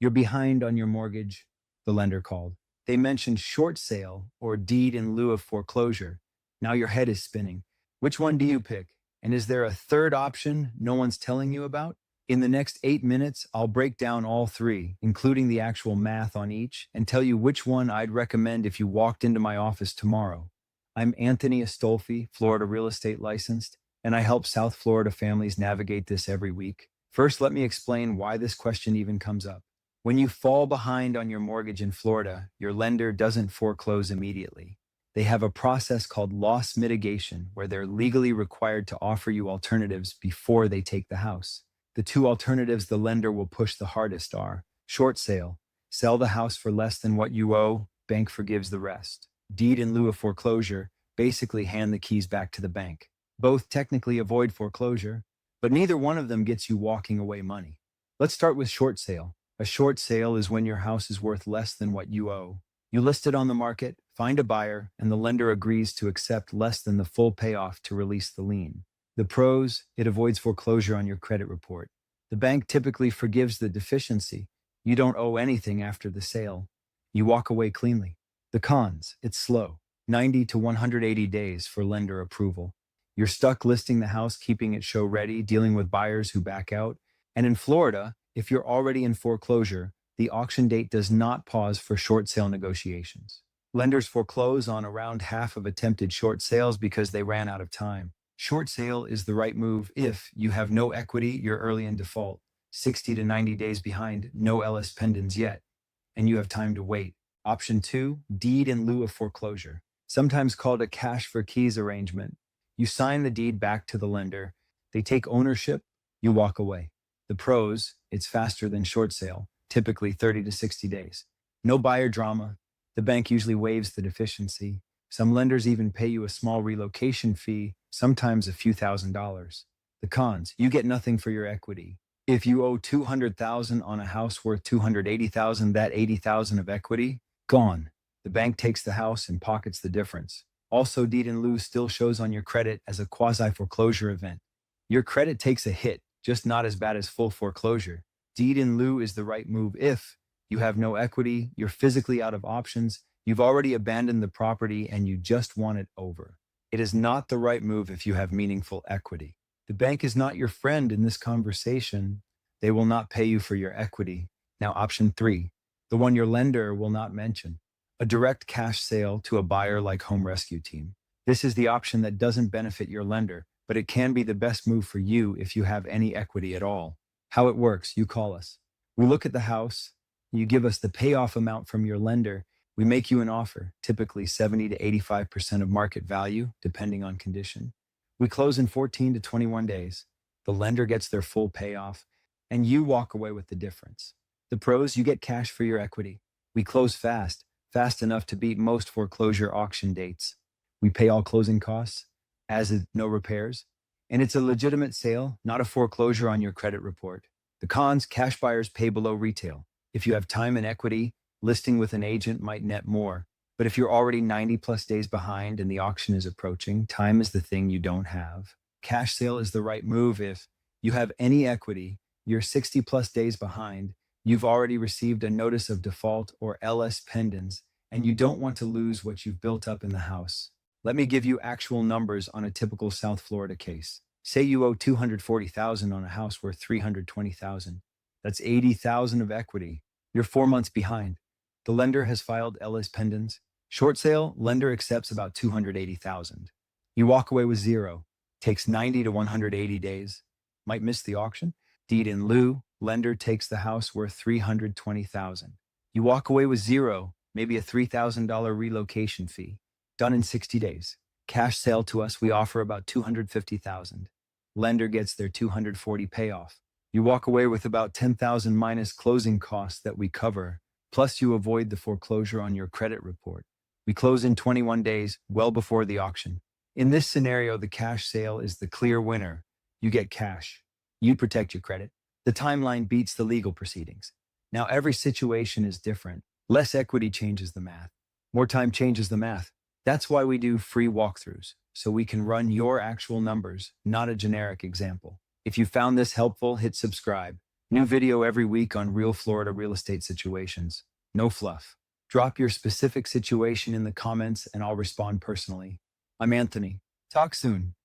You're behind on your mortgage, the lender called. They mentioned short sale or deed in lieu of foreclosure. Now your head is spinning. Which one do you pick? And is there a third option no one's telling you about? In the next 8 minutes, I'll break down all three, including the actual math on each, and tell you which one I'd recommend if you walked into my office tomorrow. I'm Anthony Astolfi, Florida real estate licensed, and I help South Florida families navigate this every week. First, let me explain why this question even comes up. When you fall behind on your mortgage in Florida, your lender doesn't foreclose immediately. They have a process called loss mitigation, where they're legally required to offer you alternatives before they take the house. The two alternatives the lender will push the hardest are short sale, sell the house for less than what you owe, bank forgives the rest. Deed in lieu of foreclosure, basically hand the keys back to the bank. Both technically avoid foreclosure, but neither one of them gets you walking away money. Let's start with short sale. A short sale is when your house is worth less than what you owe. You list it on the market, find a buyer, and the lender agrees to accept less than the full payoff to release the lien. The pros, it avoids foreclosure on your credit report. The bank typically forgives the deficiency. You don't owe anything after the sale. You walk away cleanly. The cons, it's slow, 90 to 180 days for lender approval. You're stuck listing the house, keeping it show ready, dealing with buyers who back out. And in Florida, if you're already in foreclosure, the auction date does not pause for short sale negotiations. Lenders foreclose on around half of attempted short sales because they ran out of time. Short sale is the right move if you have no equity, you're early in default, 60 to 90 days behind, no LS pendens yet, and you have time to wait. Option 2, deed in lieu of foreclosure, sometimes called a cash for keys arrangement. You sign the deed back to the lender, they take ownership, you walk away. The pros, it's faster than short sale, typically 30 to 60 days. No buyer drama, the bank usually waives the deficiency. Some lenders even pay you a small relocation fee, sometimes a few $1,000s. The cons, you get nothing for your equity. If you owe $200,000 on a house worth $280,000, that $80,000 of equity, gone. The bank takes the house and pockets the difference. Also, deed in lieu still shows on your credit as a quasi-foreclosure event. Your credit takes a hit, just not as bad as full foreclosure. Deed in lieu is the right move if you have no equity, you're physically out of options, you've already abandoned the property, and you just want it over. It is not the right move if you have meaningful equity. The bank is not your friend in this conversation. They will not pay you for your equity. Now, option 3, the one your lender will not mention, a direct cash sale to a buyer like Home Rescue Team. This is the option that doesn't benefit your lender, but it can be the best move for you if you have any equity at all. How it works, you call us. We look at the house, you give us the payoff amount from your lender, we make you an offer, typically 70 to 85% of market value, depending on condition. We close in 14 to 21 days. The lender gets their full payoff, and you walk away with the difference. The pros, you get cash for your equity. We close fast, fast enough to beat most foreclosure auction dates. We pay all closing costs, as is no repairs, and it's a legitimate sale, not a foreclosure on your credit report. The cons, cash buyers pay below retail. If you have time and equity, listing with an agent might net more. But if you're already 90 plus days behind and the auction is approaching, time is the thing you don't have. Cash sale is the right move if you have any equity, you're 60 plus days behind, you've already received a notice of default or LS pendens, and you don't want to lose what you've built up in the house. Let me give you actual numbers on a typical South Florida case. Say you owe $240,000 on a house worth $320,000. That's $80,000 of equity. You're 4 months behind. The lender has filed LS pendens. Short sale, lender accepts about $280,000. You walk away with zero. Takes 90 to 180 days. Might miss the auction. Deed in lieu, lender takes the house worth $320,000. You walk away with zero, maybe a $3,000 relocation fee. Done in 60 days. Cash sale to us, we offer about $250,000. Lender gets their $240 payoff. You walk away with about $10,000 minus closing costs that we cover. Plus, you avoid the foreclosure on your credit report. We close in 21 days, well before the auction. In this scenario, the cash sale is the clear winner. You get cash. You protect your credit. The timeline beats the legal proceedings. Now, every situation is different. Less equity changes the math. More time changes the math. That's why we do free walkthroughs, so we can run your actual numbers, not a generic example. If you found this helpful, hit subscribe. New video every week on real Florida real estate situations. No fluff. Drop your specific situation in the comments and I'll respond personally. I'm Anthony. Talk soon.